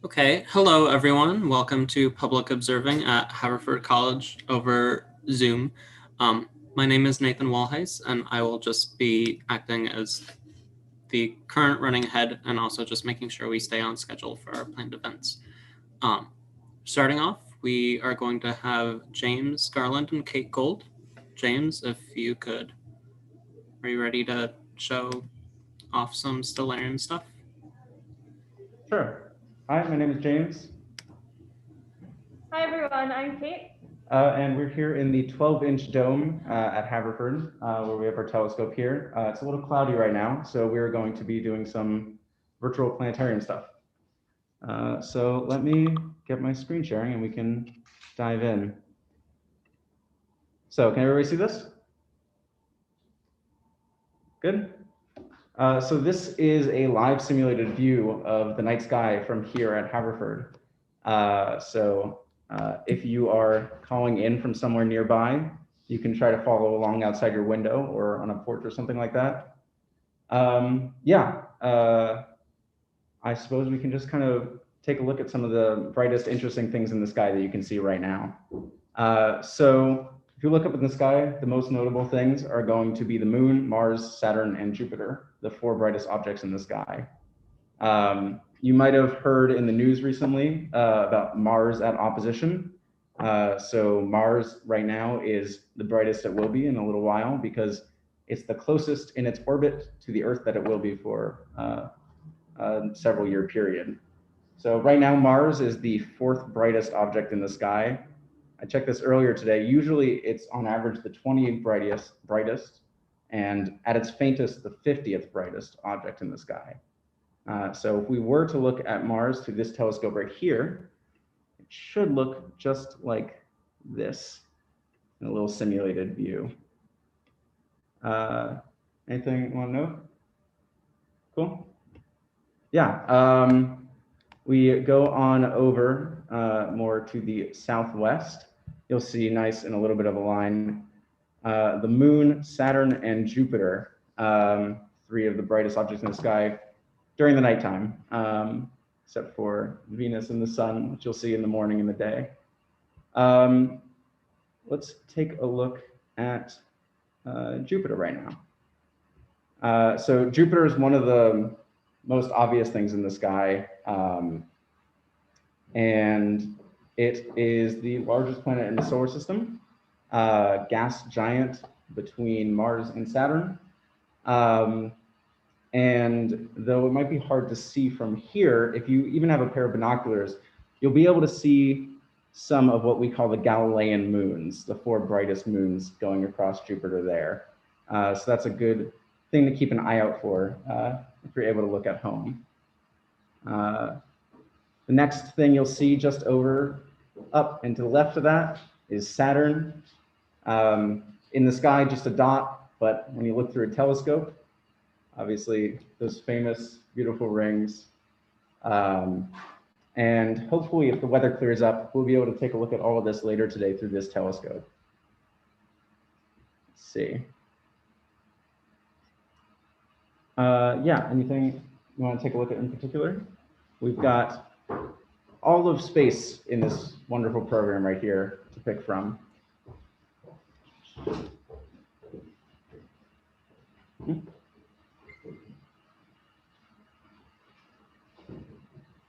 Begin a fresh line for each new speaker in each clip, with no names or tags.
Okay, hello everyone. Welcome to Public Observing at Haverford College over Zoom. My name is Nathan Walheis, and I will just be acting as the current running head and also just making sure we stay on schedule for our planned events. Starting off, we are going to have James, Garland, and Kate Gold. James, if you could, are you ready to show off some Stellarium stuff?
Sure. Hi, my name is James.
Hi everyone, I'm Kate.
And we're here in the 12-inch dome at Haverford, where we have our telescope here. It's a little cloudy right now, so we're going to be doing some virtual planetarium stuff. So let me get my screen sharing and we can dive in. So can everybody see this? Good. So this is a live simulated view of the night sky from here at Haverford. If you are calling in from somewhere nearby, you can try to follow along outside your window or on a porch or something like that. I suppose we can just kind of take a look at some of the brightest, interesting things in the sky that you can see right now. So if you look up in the sky, the most notable things are going to be the Moon, Mars, Saturn, and Jupiter, the four brightest objects in the sky. You might have heard in the news recently about Mars at opposition. So Mars right now is the brightest it will be in a little while because it's the closest in its orbit to the Earth that it will be for a several year period. So right now Mars is the fourth brightest object in the sky. I checked this earlier today. Usually it's on average the 20th brightest, and at its faintest, the 50th brightest object in the sky. So if we were to look at Mars through this telescope right here, it should look just like this in a little simulated view. Anything you want to know? Cool. Yeah. We go on over more to the southwest. You'll see nice in a little bit of a line. The Moon, Saturn, and Jupiter, three of the brightest objects in the sky during the nighttime, except for Venus and the Sun, which you'll see in the morning and the day. Let's take a look at Jupiter right now. So Jupiter is one of the most obvious things in the sky, and it is the largest planet in the solar system, gas giant between Mars and Saturn. And though it might be hard to see from here, if you even have a pair of binoculars, you'll be able to see some of what we call the Galilean moons, the four brightest moons going across Jupiter there. So that's a good thing to keep an eye out for if you're able to look at home. The next thing you'll see just up and to the left of that is Saturn. In the sky, just a dot, but when you look through a telescope, obviously those famous, beautiful rings. And hopefully if the weather clears up, we'll be able to take a look at all of this later today through this telescope. Let's see. Yeah, anything you want to take a look at in particular? We've got all of space in this wonderful program right here to pick from.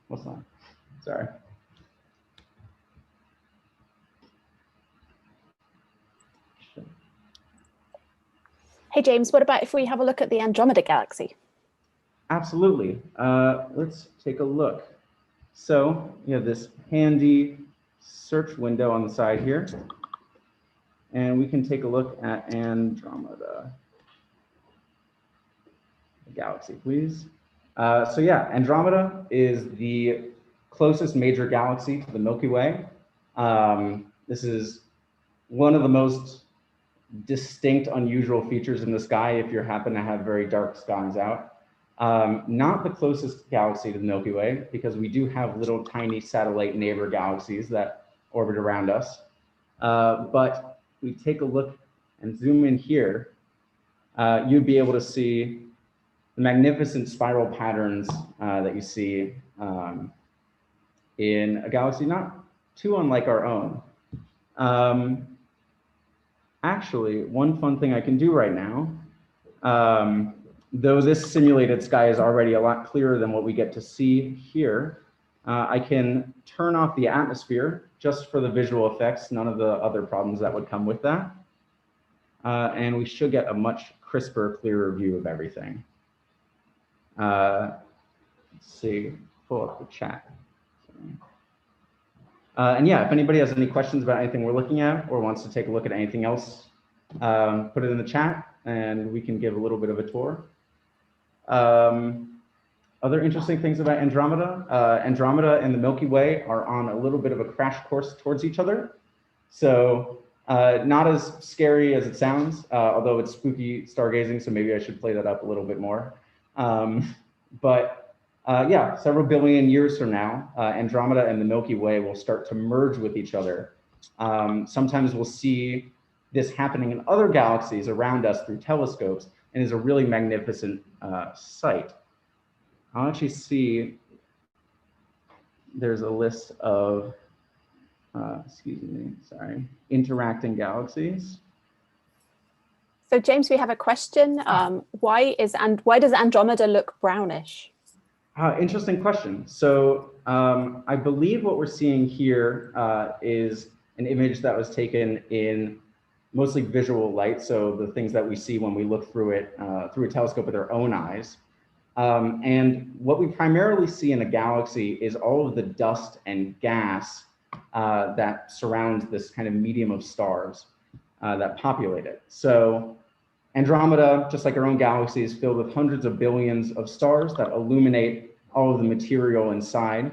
What's that? Sorry.
Hey, James, what about if we have a look at the Andromeda Galaxy?
Absolutely. Let's take a look. So you have this handy search window on the side here, and we can take a look at Andromeda Galaxy, please. So yeah, Andromeda is the closest major galaxy to the Milky Way. This is one of the most distinct, unusual features in the sky if you happen to have very dark skies out. Not the closest galaxy to the Milky Way, because we do have little tiny satellite neighbor galaxies that orbit around us. But we take a look and zoom in here, you'd be able to see the magnificent spiral patterns that you see in a galaxy not too unlike our own. Actually, one fun thing I can do right now, though this simulated sky is already a lot clearer than what we get to see here, I can turn off the atmosphere just for the visual effects, none of the other problems that would come with that. And we should get a much crisper, clearer view of everything. Let's see, pull up the chat. And yeah, if anybody has any questions about anything we're looking at or wants to take a look at anything else, put it in the chat and we can give a little bit of a tour. Other interesting things about Andromeda, Andromeda and the Milky Way are on a little bit of a crash course towards each other. So not as scary as it sounds, although it's spooky stargazing, so maybe I should play that up a little bit more. Yeah, several billion years from now, Andromeda and the Milky Way will start to merge with each other. Sometimes we'll see this happening in other galaxies around us through telescopes, and is a really magnificent sight. I'll actually see, there's a list of, excuse me, sorry, interacting galaxies.
So James, we have a question. Why does Andromeda look brownish?
Interesting question. So I believe what we're seeing here is an image that was taken in mostly visual light. So the things that we see when we look through it, through a telescope with our own eyes. And what we primarily see in a galaxy is all of the dust and gas that surrounds this kind of medium of stars that populate it. So Andromeda, just like our own galaxy, is filled with hundreds of billions of stars that illuminate all of the material inside.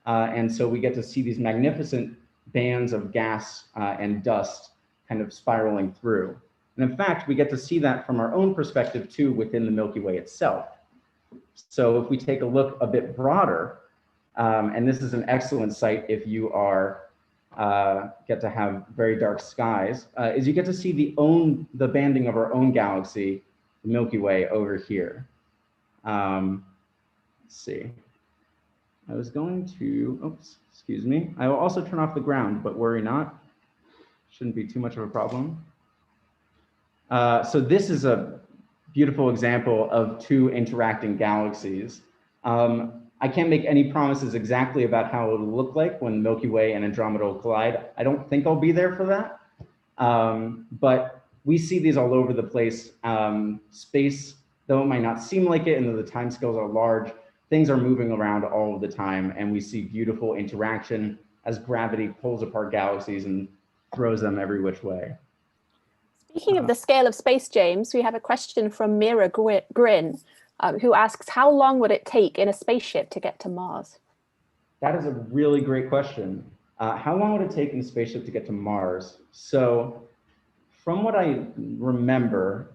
And so we get to see these magnificent bands of gas and dust kind of spiraling through. And in fact, we get to see that from our own perspective too within the Milky Way itself. So if we take a look a bit broader, and this is an excellent sight if you are get to have very dark skies, is you get to see the banding of our own galaxy, the Milky Way, over here. Let's see. I was going to, oops, excuse me. I will also turn off the ground, but worry not. Shouldn't be too much of a problem. So this is a beautiful example of two interacting galaxies. I can't make any promises exactly about how it'll look like when Milky Way and Andromeda will collide. I don't think I'll be there for that. But we see these all over the place. Space, though it might not seem like it, and though the timescales are large, things are moving around all of the time, and we see beautiful interaction as gravity pulls apart galaxies and throws them every which way.
Speaking of the scale of space, James, we have a question from Mira Grin, who asks, how long would it take in a spaceship to get to Mars?
That is a really great question. How long would it take in a spaceship to get to Mars? So from what I remember,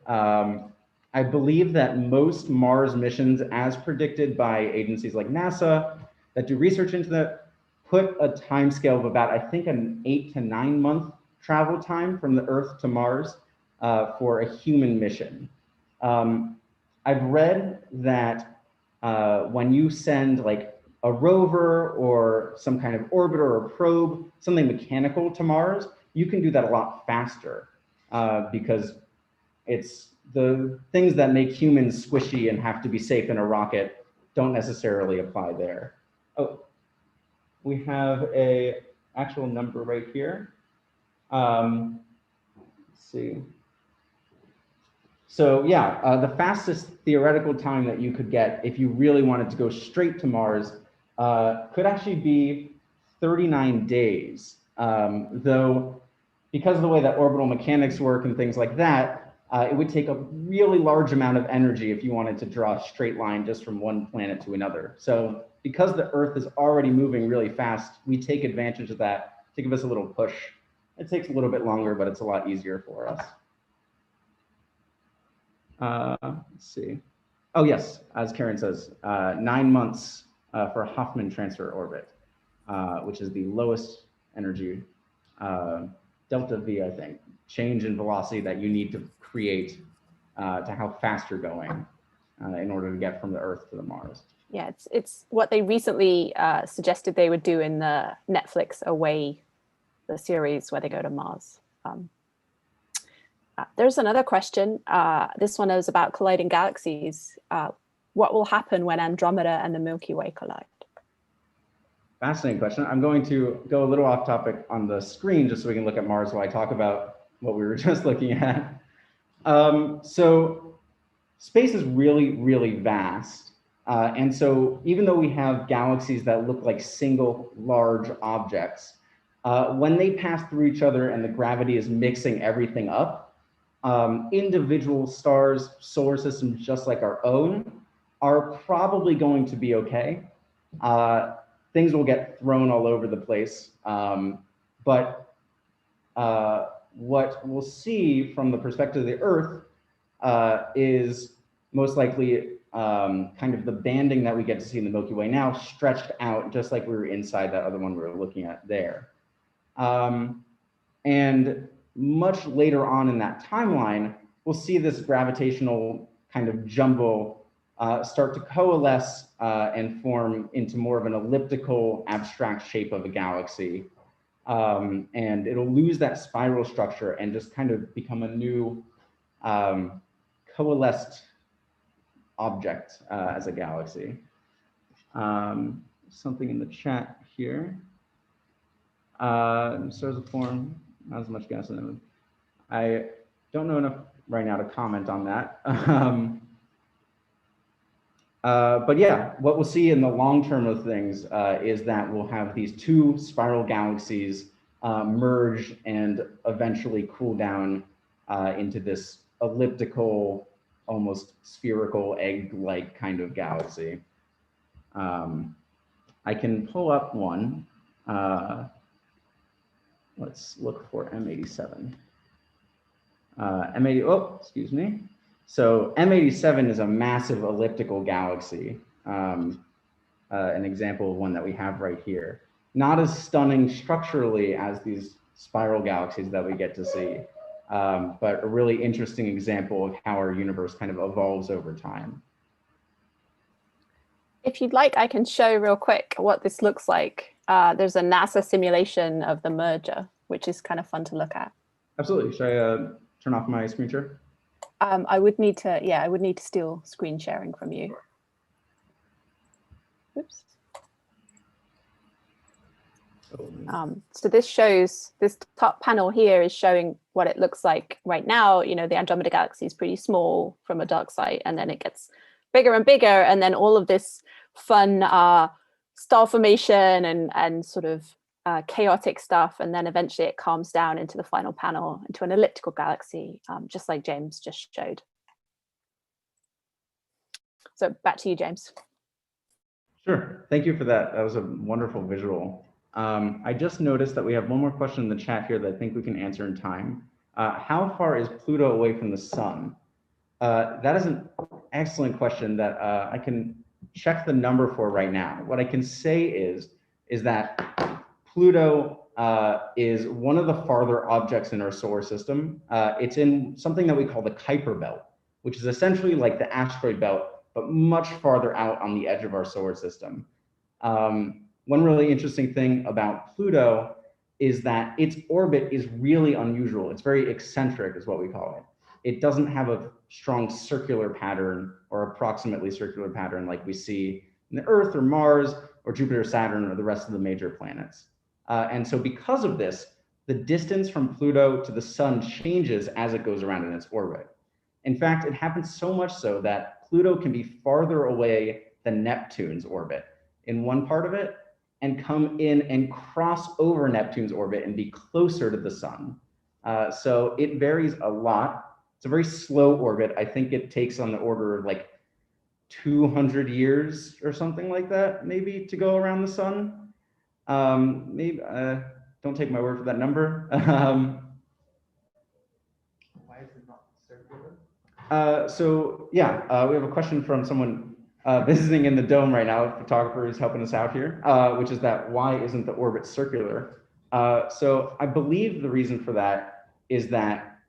I believe that most Mars missions, as predicted by agencies like NASA that do research into that, put a timescale of about, I think, an 8 to 9 month travel time from the Earth to Mars for a human mission. I've read that when you send like a rover or some kind of orbiter or probe, something mechanical to Mars, you can do that a lot faster because it's the things that make humans squishy and have to be safe in a rocket don't necessarily apply there. Oh, we have a actual number right here. Let's see. So yeah, the fastest theoretical time that you could get if you really wanted to go straight to Mars could actually be 39 days. Though, because of the way that orbital mechanics work and things like that, it would take a really large amount of energy if you wanted to draw a straight line just from one planet to another. So because the Earth is already moving really fast, we take advantage of that to give us a little push. It takes a little bit longer, but it's a lot easier for us. Let's see. Oh yes, as Karen says, 9 months for a Hoffman transfer orbit, which is the lowest energy, delta V, I think, change in velocity that you need to create to how fast you're going in order to get from the Earth to the Mars.
Yeah, it's what they recently suggested they would do in the Netflix Away, the series where they go to Mars. There's another question. This one is about colliding galaxies. What will happen when Andromeda and the Milky Way collide?
Fascinating question. I'm going to go a little off topic on the screen just so we can look at Mars while I talk about what we were just looking at. So space is really, really vast. And so even though we have galaxies that look like single large objects, when they pass through each other and the gravity is mixing everything up, individual stars, solar systems just like our own, are probably going to be okay. Things will get thrown all over the place. But what we'll see from the perspective of the Earth is most likely kind of the banding that we get to see in the Milky Way now stretched out just like we were inside that other one we were looking at there. And much later on in that timeline, we'll see this gravitational kind of jumble start to coalesce and form into more of an elliptical abstract shape of a galaxy. And it'll lose that spiral structure and just kind of become a new coalesced object as a galaxy. Something in the chat here. Stars of form, not as much gas in them. I don't know enough right now to comment on that. But yeah, what we'll see in the long term of things is that we'll have these two spiral galaxies merge and eventually cool down into this elliptical, almost spherical egg-like kind of galaxy. I can pull up one. Let's look for M87. Excuse me. So M87 is a massive elliptical galaxy, an example of one that we have right here. Not as stunning structurally as these spiral galaxies that we get to see, but a really interesting example of how our universe kind of evolves over time.
If you'd like, I can show real quick what this looks like. There's a NASA simulation of the merger, which is kind of fun to look at.
Absolutely. Should I turn off my screen share?
I would need to, yeah, I would need to steal screen sharing from you. Oops. So this shows, this top panel here is showing what it looks like right now. You know, the Andromeda Galaxy is pretty small from a dark side, and then it gets bigger and bigger, and then all of this fun star formation and sort of chaotic stuff, and then eventually it calms down into the final panel, into an elliptical galaxy, just like James just showed. So back to you, James.
Sure, thank you for that. That was a wonderful visual. I just noticed that we have one more question in the chat here that I think we can answer in time. How far is Pluto away from the sun? That is an excellent question that I can check the number for right now. What I can say is that Pluto is one of the farther objects in our solar system. It's in something that we call the Kuiper belt, which is essentially like the asteroid belt, but much farther out on the edge of our solar system. One really interesting thing about Pluto is that its orbit is really unusual. It's very eccentric, is what we call it. It doesn't have a strong circular pattern or approximately circular pattern like we see in the Earth or Mars or Jupiter, Saturn, or the rest of the major planets. And so because of this, the distance from Pluto to the sun changes as it goes around in its orbit. In fact, it happens so much so that Pluto can be farther away than Neptune's orbit in one part of it, and come in and cross over Neptune's orbit and be closer to the sun. So it varies a lot. It's a very slow orbit. I think it takes on the order of like 200 years or something like that, maybe, to go around the sun. Maybe, don't take my word for that number.
Why is it not circular?
So yeah, we have a question from someone visiting in the dome right now, a photographer who's helping us out here, which is that why isn't the orbit circular? So I believe the reason for that is that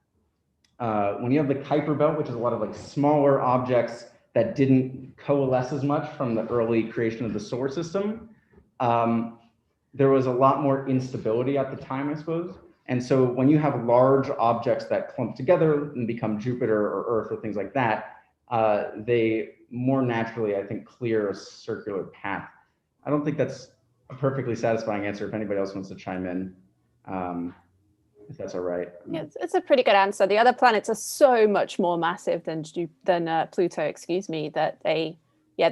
when you have the Kuiper belt, which is a lot of like smaller objects that didn't coalesce as much from the early creation of the solar system. There was a lot more instability at the time, I suppose. And so when you have large objects that clump together and become Jupiter or Earth or things like that, they more naturally, I think, clear a circular path. I don't think that's a perfectly satisfying answer. If anybody else wants to chime in, if that's all right.
Yeah, it's a pretty good answer. The other planets are so much more massive than Pluto, excuse me, that they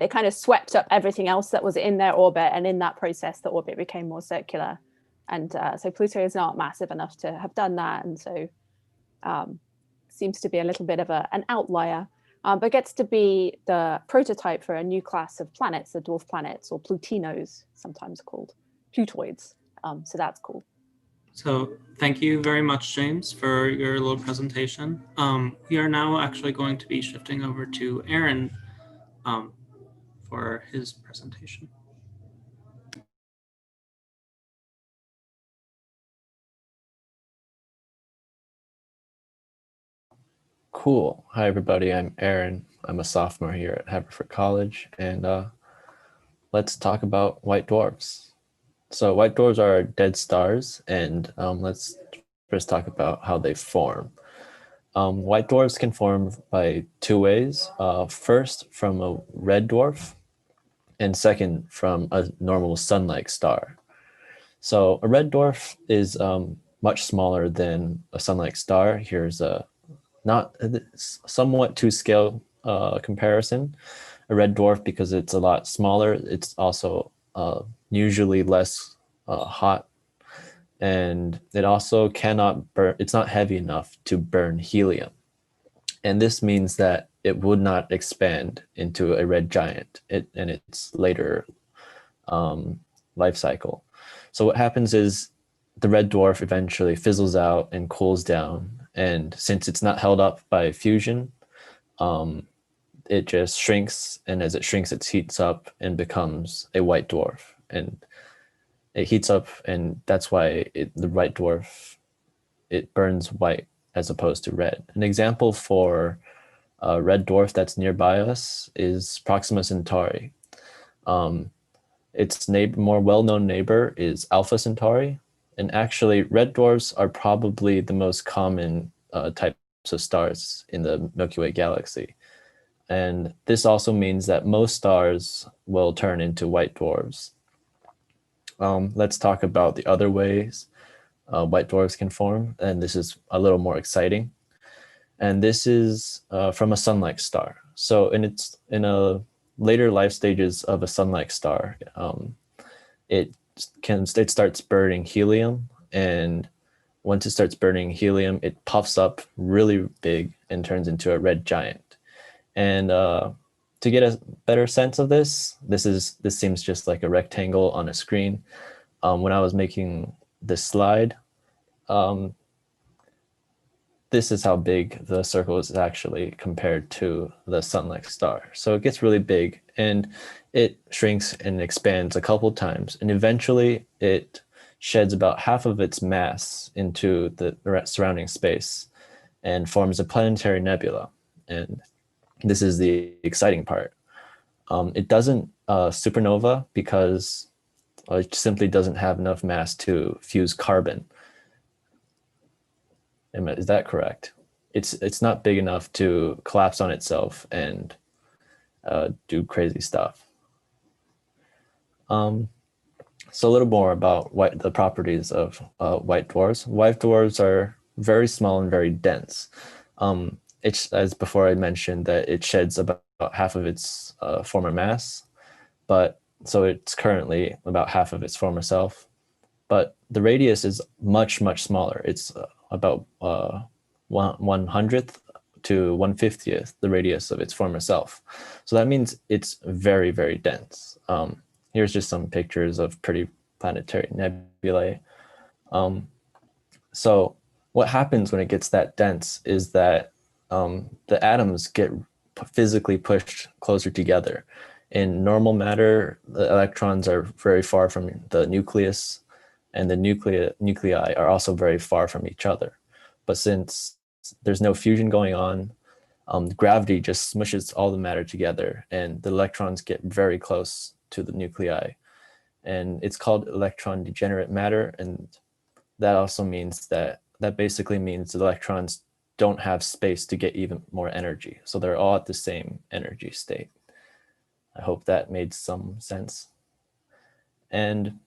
kind of swept up everything else that was in their orbit, and in that process, the orbit became more circular. And so Pluto is not massive enough to have done that, and so seems to be a little bit of an outlier, but gets to be the prototype for a new class of planets, the dwarf planets, or Plutinos, sometimes called Plutoids. So that's cool.
So thank you very much, James, for your little presentation. We are now actually going to be shifting over to Aaron for his presentation.
Cool. Hi, everybody. I'm Aaron. I'm a sophomore here at Haverford College, and let's talk about white dwarfs. So white dwarfs are dead stars, and let's first talk about how they form. White dwarfs can form by two ways. First, from a red dwarf, and second, from a normal sun-like star. So a red dwarf is much smaller than a sun-like star. Here's a somewhat to scale comparison. A red dwarf, because it's a lot smaller, it's also usually less hot, and it also cannot burn. It's not heavy enough to burn helium, and this means that it would not expand into a red giant in its later life cycle. So what happens is the red dwarf eventually fizzles out and cools down, and since it's not held up by fusion, it just shrinks, and as it shrinks, it heats up and becomes a white dwarf. And it heats up, and that's why the white dwarf, it burns white as opposed to red. An example for a red dwarf that's nearby us is Proxima Centauri. Its more well-known neighbor is Alpha Centauri, and actually red dwarfs are probably the most common types of stars in the Milky Way galaxy. And this also means that most stars will turn into white dwarfs. Let's talk about the other ways white dwarfs can form, and this is a little more exciting. And this is from a sun-like star. So in a later life stages of a sun-like star, it starts burning helium, and once it starts burning helium, it puffs up really big and turns into a red giant. And to get a better sense of this seems just like a rectangle on a screen. When I was making this slide, this is how big the circle is actually compared to the sun-like star. So it gets really big, and it shrinks and expands a couple times, and eventually it sheds about half of its mass into the surrounding space and forms a planetary nebula. And this is the exciting part. It doesn't supernova because it simply doesn't have enough mass to fuse carbon. Is that correct? It's not big enough to collapse on itself and do crazy stuff. So a little more about the properties of white dwarfs. White dwarfs are very small and very dense. It's, as before I mentioned, that it sheds about half of its former mass, but so it's currently about half of its former self. But the radius is much, much smaller. It's about 1/100th to 1/50th the radius of its former self. So that means it's very, very dense. Here's just some pictures of pretty planetary nebulae. So what happens when it gets that dense is that the atoms get physically pushed closer together. In normal matter, the electrons are very far from the nucleus, and the nuclei are also very far from each other. But since there's no fusion going on, gravity just smushes all the matter together, and the electrons get very close to the nuclei. And it's called electron degenerate matter, and that also means that basically means the electrons don't have space to get even more energy. So they're all at the same energy state. I hope that made some sense. And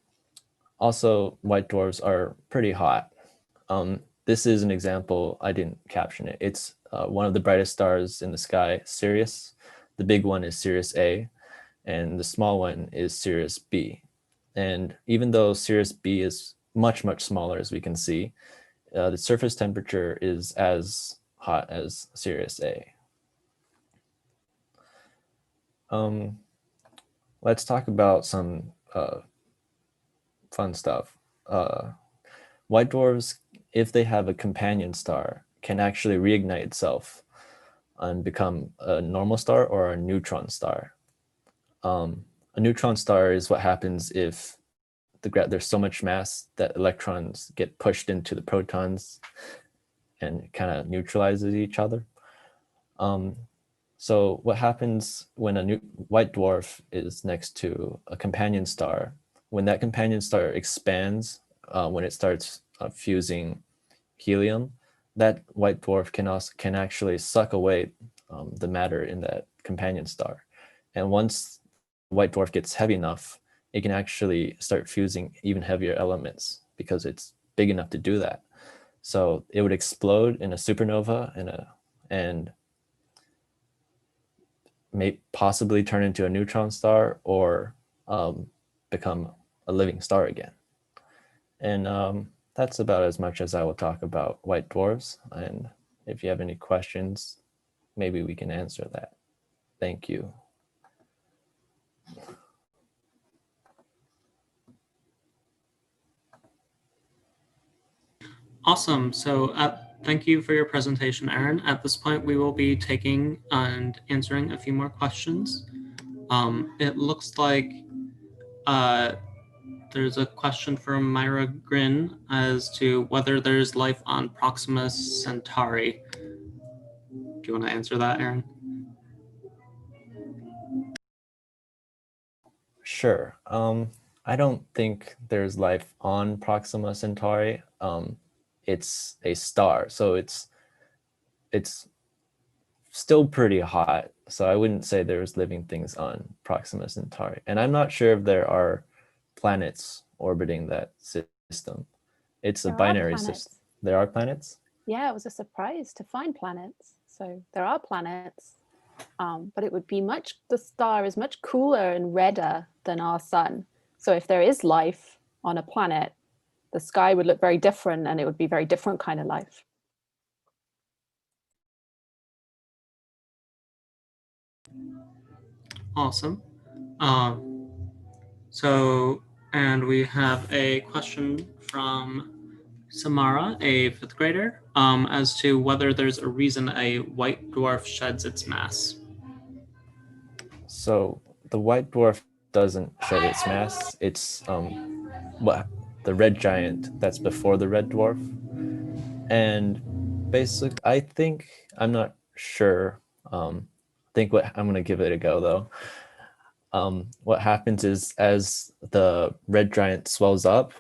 also, white dwarfs are pretty hot. This is an example, I didn't caption it. It's one of the brightest stars in the sky, Sirius. The big one is Sirius A, and the small one is Sirius B. And even though Sirius B is much, much smaller, as we can see, the surface temperature is as hot as Sirius A. Let's talk about some fun stuff. White dwarfs, if they have a companion star, can actually reignite itself and become a normal star or a neutron star. A neutron star is what happens if there's so much mass that electrons get pushed into the protons and kind of neutralizes each other. So what happens when a white dwarf is next to a companion star, when that companion star expands, when it starts fusing helium, that white dwarf can actually suck away the matter in that companion star. And once white dwarf gets heavy enough, it can actually start fusing even heavier elements because it's big enough to do that. So it would explode in a supernova and may possibly turn into a neutron star or become a living star again. And that's about as much as I will talk about white dwarfs. And if you have any questions, maybe we can answer that. Thank you.
Awesome. So thank you for your presentation, Aaron. At this point, we will be taking and answering a few more questions. It looks like there's a question from Myra Grin as to whether there's life on Proxima Centauri. Do you want to answer that, Aaron?
Sure. I don't think there's life on Proxima Centauri. It's a star, so it's still pretty hot. So I wouldn't say there's living things on Proxima Centauri. And I'm not sure if there are planets orbiting that system. It's a binary system. There are planets?
Yeah, it was a surprise to find planets. So there are planets, but it would be the star is much cooler and redder than our sun. So if there is life on a planet, the sky would look very different and it would be very different kind of life.
Awesome. And we have a question from Samara, a 5th grader, as to whether there's a reason a white dwarf sheds its mass.
So the white dwarf doesn't shed its mass. It's the red giant that's before the red dwarf. And I'm not sure. I'm going to give it a go though. What happens is as the red giant swells up,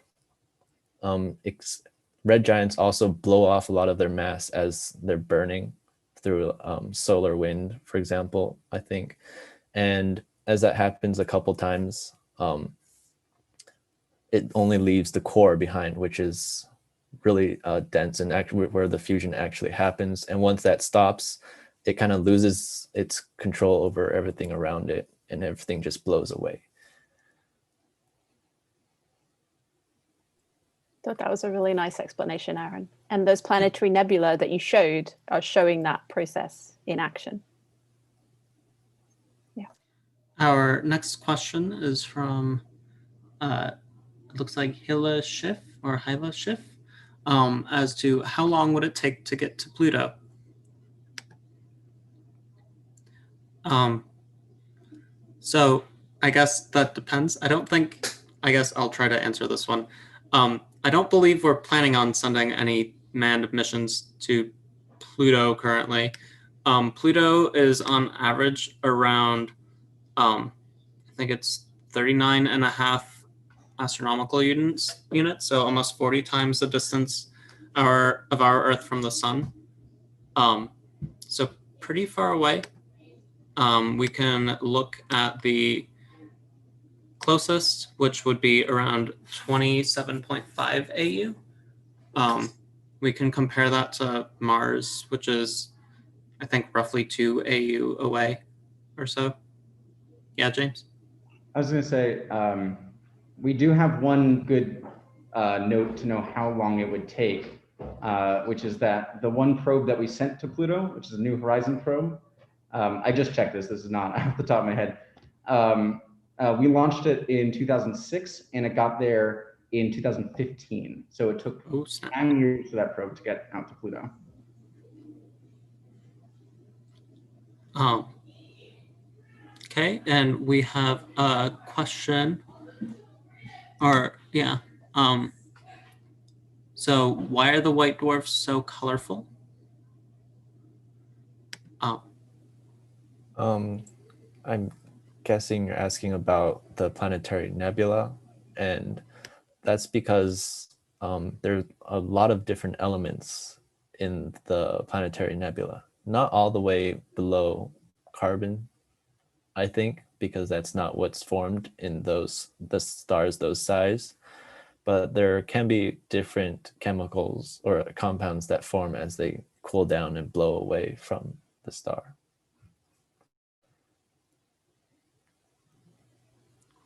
red giants also blow off a lot of their mass as they're burning through solar wind, for example, I think. And as that happens a couple times, it only leaves the core behind, which is really dense and actually where the fusion actually happens. And once that stops, it kind of loses its control over everything around it and everything just blows away.
Thought that was a really nice explanation, Aaron. And those planetary nebula that you showed are showing that process in action. Yeah.
Our next question is from, it looks like Hila Schiff, as to how long would it take to get to Pluto? So I guess that depends. I guess I'll try to answer this one. I don't believe we're planning on sending any manned missions to Pluto currently. Pluto is on average around, I think it's 39 and a half astronomical units, so almost 40 times the distance of our Earth from the sun. So pretty far away. We can look at the closest, which would be around 27.5 AU. We can compare that to Mars, which is, I think, roughly 2 AU away or so. Yeah, James?
I was going to say, we do have one good note to know how long it would take, which is that the one probe that we sent to Pluto, which is a New Horizon probe, I just checked this is not off the top of my head. We launched it in 2006 and it got there in 2015. So it took 9 years for that probe to get out to Pluto.
Okay, and we have a question, so why are the white dwarfs so colorful?
I'm guessing you're asking about the planetary nebula, and that's because there are a lot of different elements in the planetary nebula. Not all the way below carbon, I think, because that's not what's formed in the stars those size. But there can be different chemicals or compounds that form as they cool down and blow away from the star.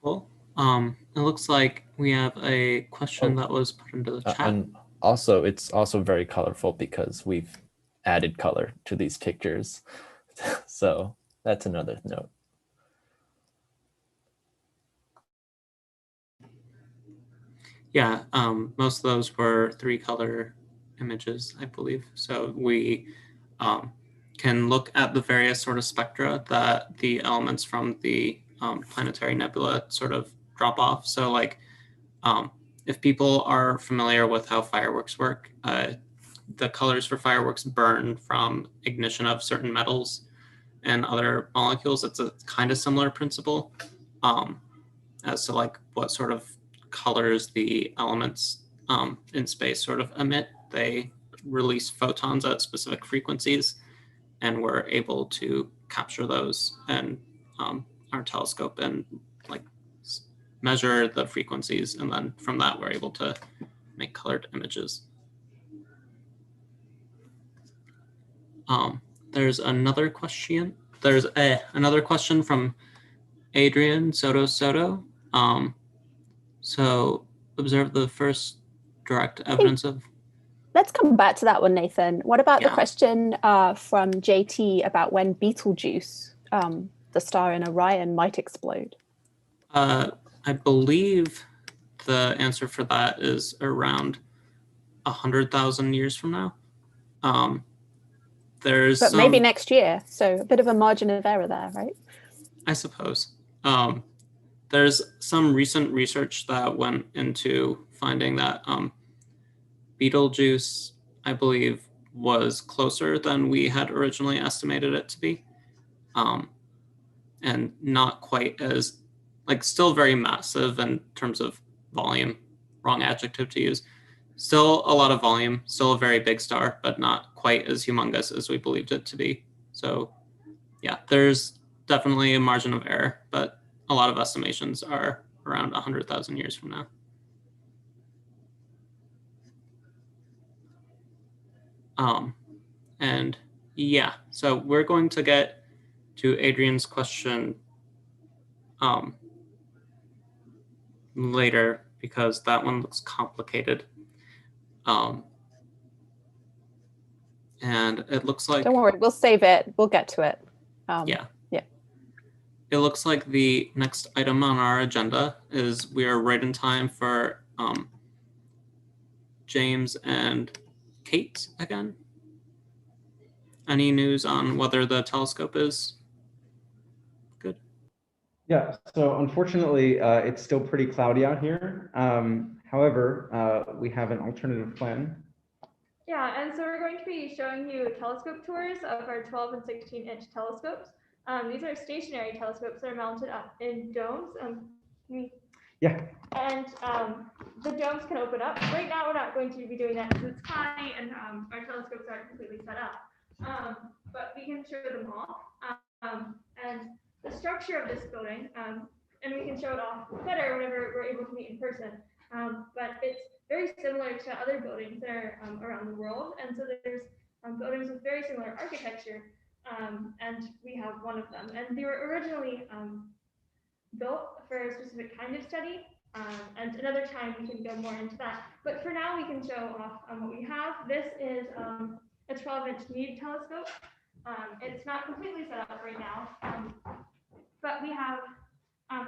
Cool. It looks like we have a question that was put into the chat.
And also, it's also very colorful because we've added color to these pictures. So that's another note.
Yeah, most of those were 3-color images, I believe. So we can look at the various sort of spectra that the elements from the planetary nebula sort of drop off. So like, if people are familiar with how fireworks work, the colors for fireworks burn from ignition of certain metals and other molecules. It's a kind of similar principle as to like what sort of colors the elements in space sort of emit. They release photons at specific frequencies, and we're able to capture those in our telescope and like measure the frequencies, and then from that we're able to make colored images. There's another question. There's another question from Adrian Soto. So observe the first direct evidence of.
Let's come back to that one, Nathan. What about the question from JT about when Beetlejuice, the star in Orion, might explode?
I believe the answer for that is around 100,000 years from now. But
maybe next year, so a bit of a margin of error there, right?
I suppose. There's some recent research that went into finding that Beetlejuice, I believe, was closer than we had originally estimated it to be, and not quite as, like, still very massive in terms of volume, wrong adjective to use. Still a lot of volume, still a very big star, but not quite as humongous as we believed it to be. So yeah, there's definitely a margin of error, but a lot of estimations are around 100,000 years from now. And yeah, so we're going to get to Adrian's question later because that one looks complicated. And it looks like...
Don't worry, we'll save it. We'll get to it.
Yeah. It looks like the next item on our agenda is we are right in time for James and Kate again. Any news on whether the telescope is good?
Yeah, so unfortunately, it's still pretty cloudy out here. However, we have an alternative plan.
Yeah, and so we're going to be showing you telescope tours of our 12 and 16-inch telescopes. These are stationary telescopes that are mounted up in domes.
Yeah.
And the domes can open up. Right now, we're not going to be doing that because it's high and our telescopes aren't completely set up. But we can show them off. And the structure of this building, and we can show it off better whenever we're able to meet in person. But it's very similar to other buildings that are around the world. And so there's buildings with very similar architecture. And we have one of them. And they were originally built for a specific kind of study. And another time we can go more into that. But for now, we can show off what we have. This is a 12-inch Meade telescope. It's not completely set up right now, but we have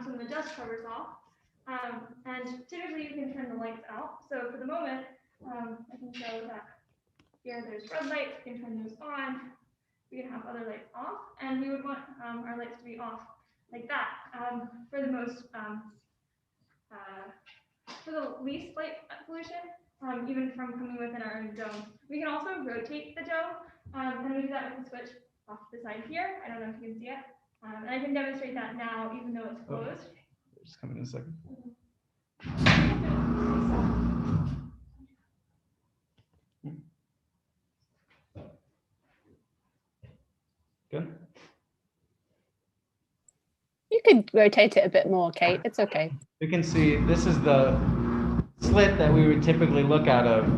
some of the dust covers off. And typically you can turn the lights out. So for the moment, I can show that here there's red lights, we can turn those on. We can have other lights off, and we would want our lights to be off like that for the most, for the least light pollution, even from coming within our own dome. We can also rotate the dome, and we do that with the switch off the side here. I don't know if you can see it. And I can demonstrate that now, even though it's closed.
Just come in a second. Good.
You could rotate it a bit more, Kate. It's okay.
You can see this is the slit that we would typically look out of.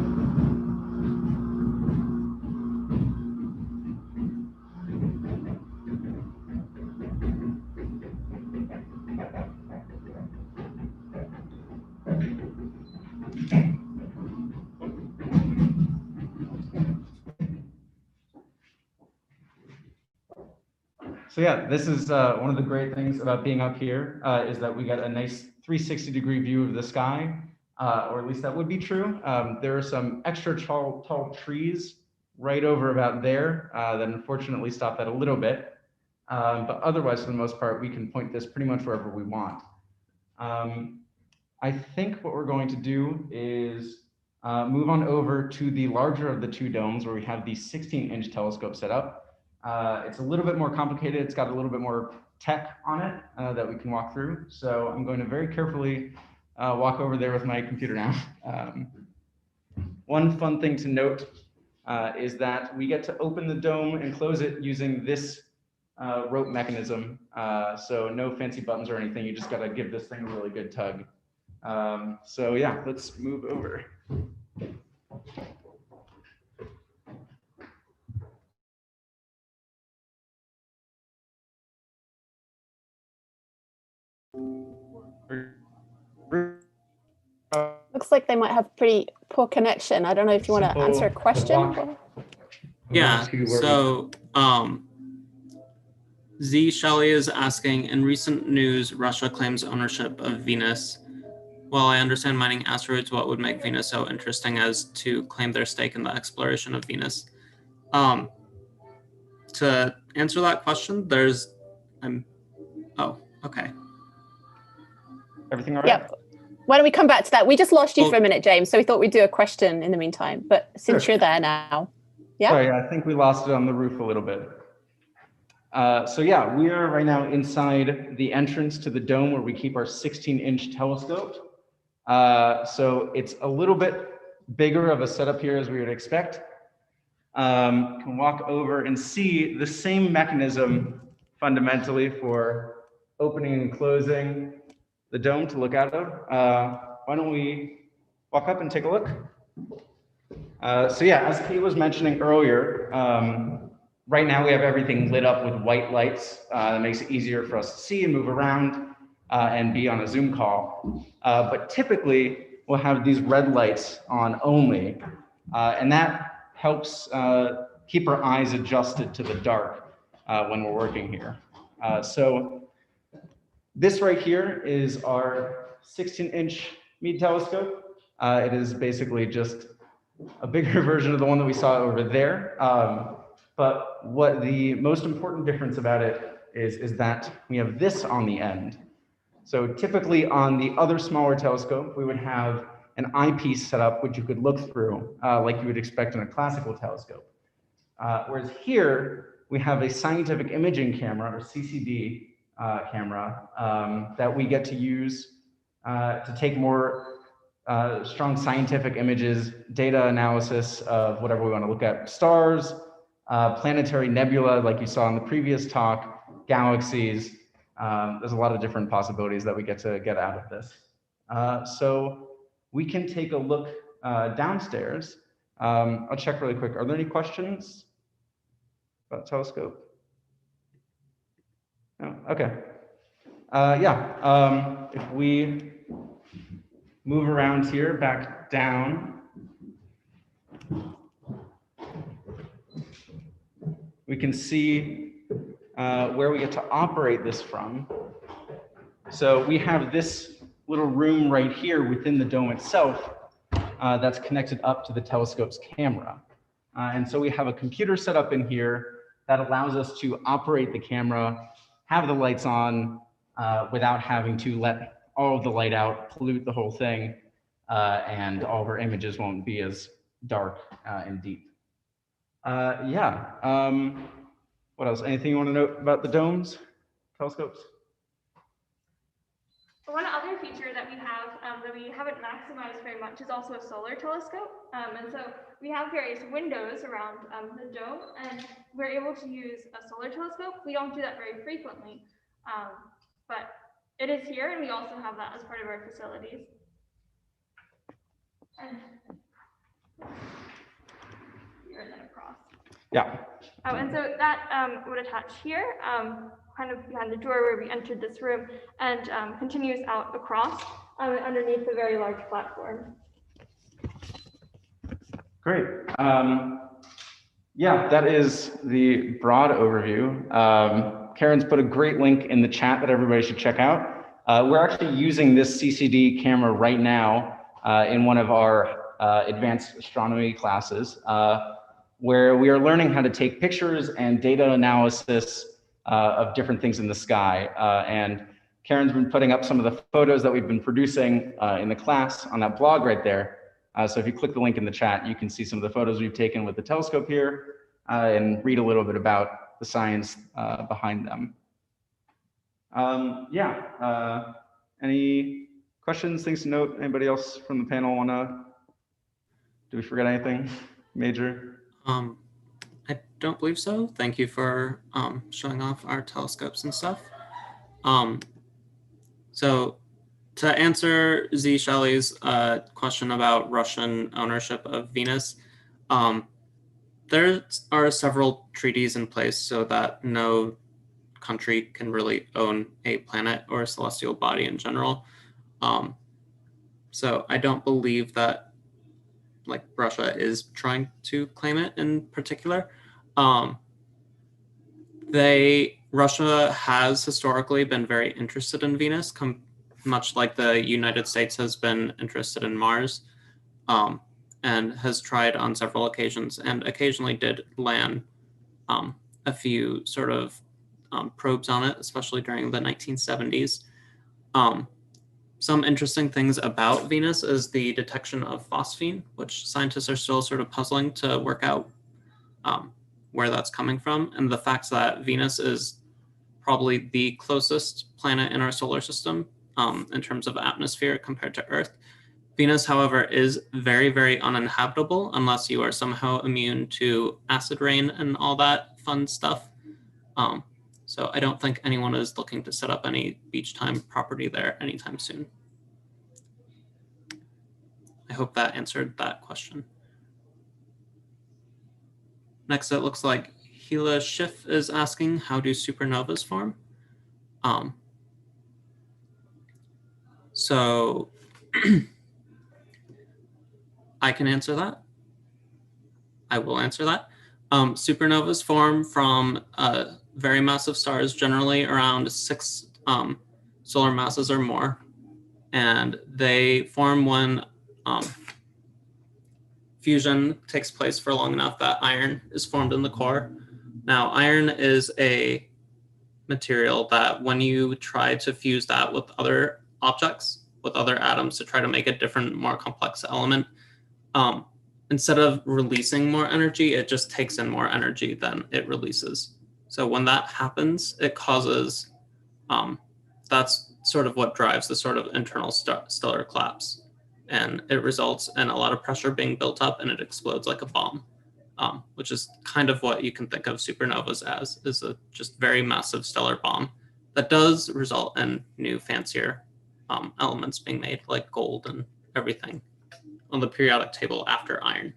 So yeah, this is one of the great things about being up here is that we got a nice 360-degree view of the sky, or at least that would be true. There are some extra tall trees right over about there that unfortunately stop that a little bit. But otherwise, for the most part, we can point this pretty much wherever we want. I think what we're going to do is move on over to the larger of the two domes where we have the 16-inch telescope set up. It's a little bit more complicated. It's got a little bit more tech on it that we can walk through. So I'm going to very carefully walk over there with my computer now. One fun thing to note is that we get to open the dome and close it using this rope mechanism. So no fancy buttons or anything. You just got to give this thing a really good tug. So yeah, let's move over.
Looks like they might have pretty poor connection. I don't know if you want to answer a question.
Yeah, so Z Shelley is asking, in recent news, Russia claims ownership of Venus. While I understand mining asteroids, what would make Venus so interesting as to claim their stake in the exploration of Venus? To answer that question, there's, oh, okay.
Everything all right?
Yep. Why don't we come back to that? We just lost you for a minute, James, so we thought we'd do a question in the meantime. But since you're there now, yeah.
Sorry, I think we lost it on the roof a little bit. So yeah, we are right now inside the entrance to the dome where we keep our 16-inch telescope. So it's a little bit bigger of a setup here as we would expect. Can walk over and see the same mechanism fundamentally for opening and closing the dome to look out of. Why don't we walk up and take a look? So yeah, as Kate was mentioning earlier, right now we have everything lit up with white lights. That makes it easier for us to see and move around and be on a Zoom call. But typically we'll have these red lights on only, and that helps keep our eyes adjusted to the dark when we're working here. So this right here is our 16-inch Meade telescope. It is basically just a bigger version of the one that we saw over there. But what the most important difference about it is that we have this on the end. So typically on the other smaller telescope, we would have an eyepiece set up which you could look through like you would expect in a classical telescope. Whereas here, we have a scientific imaging camera, or CCD camera, that we get to use to take more strong scientific images, data analysis of whatever we want to look at, stars, planetary nebula, like you saw in the previous talk, galaxies. There's a lot of different possibilities that we get to get out of this. So we can take a look downstairs. I'll check really quick. Are there any questions about the telescope? No? Okay. Yeah, if we move around here, back down, we can see where we get to operate this from. So we have this little room right here within the dome itself that's connected up to the telescope's camera. And so we have a computer set up in here that allows us to operate the camera, have the lights on without having to let all of the light out, pollute the whole thing, and all of our images won't be as dark and deep. Yeah. What else? Anything you want to note about the domes, telescopes?
One other feature that we have that we haven't maximized very much is also a solar telescope. And so we have various windows around the dome, and we're able to use a solar telescope. We don't do that very frequently, but it is here, and we also have that as part of our facilities. And here and then across.
Yeah.
Oh, and so that would attach here, kind of behind the door where we entered this room, and continues out across underneath a very large platform.
Great. Yeah, that is the broad overview. Karen's put a great link in the chat that everybody should check out. We're actually using this CCD camera right now in one of our advanced astronomy classes, where we are learning how to take pictures and data analysis of different things in the sky. And Karen's been putting up some of the photos that we've been producing in the class on that blog right there. So if you click the link in the chat, you can see some of the photos we've taken with the telescope here and read a little bit about the science behind them. Yeah, any questions, things to note? Anybody else from the panel wanna, do we forget anything major?
I don't believe so. Thank you for showing off our telescopes and stuff. So to answer Z. Shelley's question about Russian ownership of Venus, there are several treaties in place so that no country can really own a planet or a celestial body in general. So I don't believe that like Russia is trying to claim it in particular. Russia has historically been very interested in Venus, much like the United States has been interested in Mars, and has tried on several occasions and occasionally did land a few sort of probes on it, especially during the 1970s. Some interesting things about Venus is the detection of phosphine, which scientists are still sort of puzzling to work out where that's coming from, and the fact that Venus is probably the closest planet in our solar system in terms of atmosphere compared to Earth. Venus, however, is very, very uninhabitable unless you are somehow immune to acid rain and all that fun stuff. So I don't think anyone is looking to set up any beach time property there anytime soon. I hope that answered that question. Next, it looks like Gila Schiff is asking, how do supernovas form? So I can answer that. I will answer that. Supernovas form from very massive stars, generally around 6 solar masses or more. And they form when fusion takes place for long enough that iron is formed in the core. Now, iron is a material that when you try to fuse that with other objects, with other atoms to try to make a different, more complex element. Instead of releasing more energy, it just takes in more energy than it releases. So when that happens, it causes, that's sort of what drives the sort of internal stellar collapse. And it results in a lot of pressure being built up and it explodes like a bomb, which is kind of what you can think of supernovas as, is a just very massive stellar bomb that does result in new fancier elements being made, like gold and everything on the periodic table after iron.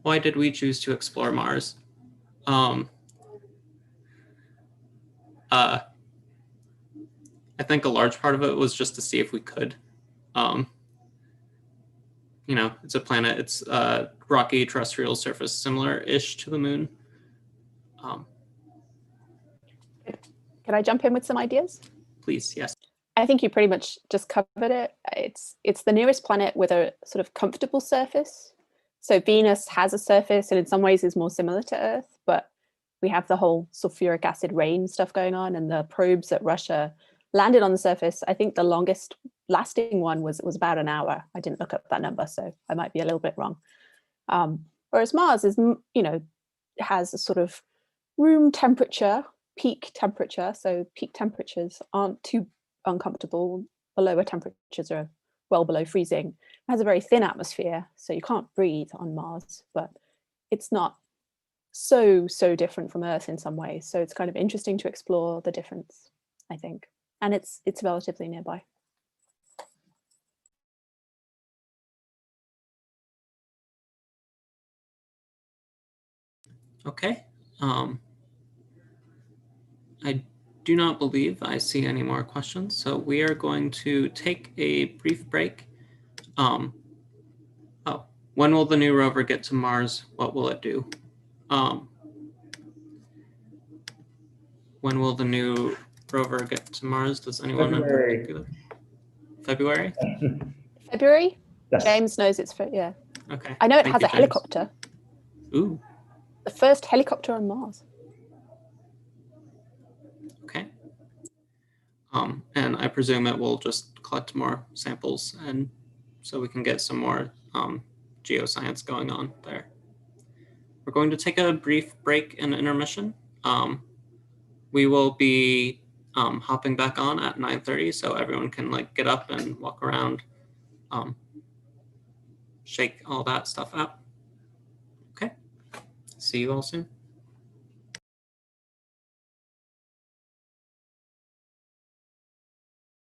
Why did we choose to explore Mars? I think a large part of it was just to see if we could. You know, it's a planet, it's a rocky terrestrial surface, similar-ish to the moon.
Can I jump in with some ideas?
Please, yes.
I think you pretty much just covered it. It's the nearest planet with a sort of comfortable surface. So Venus has a surface and in some ways is more similar to Earth, but we have the whole sulfuric acid rain stuff going on, and the probes at Russia landed on the surface. I think the longest lasting one was about an hour. I didn't look up that number, so I might be a little bit wrong. Whereas Mars is, you know, has a sort of room temperature, peak temperature. So peak temperatures aren't too uncomfortable. The lower temperatures are well below freezing. It has a very thin atmosphere, so you can't breathe on Mars, but it's not so different from Earth in some ways. So it's kind of interesting to explore the difference, I think. And it's relatively nearby.
Okay. I do not believe I see any more questions, so we are going to take a brief break. When will the new rover get to Mars? What will it do? When will the new rover get to Mars? Does anyone in particular? February?
February?
Yes.
James knows it's for, yeah.
Okay.
I know it
Thank
has
you,
a
James.
helicopter.
Ooh,
The first helicopter on Mars.
okay. And I presume it will just collect more samples, and so we can get some more geoscience going on there. We're going to take a brief break and intermission. We will be hopping back on at 9:30, so everyone can like get up and walk around, shake all that stuff out. Okay, see you all soon.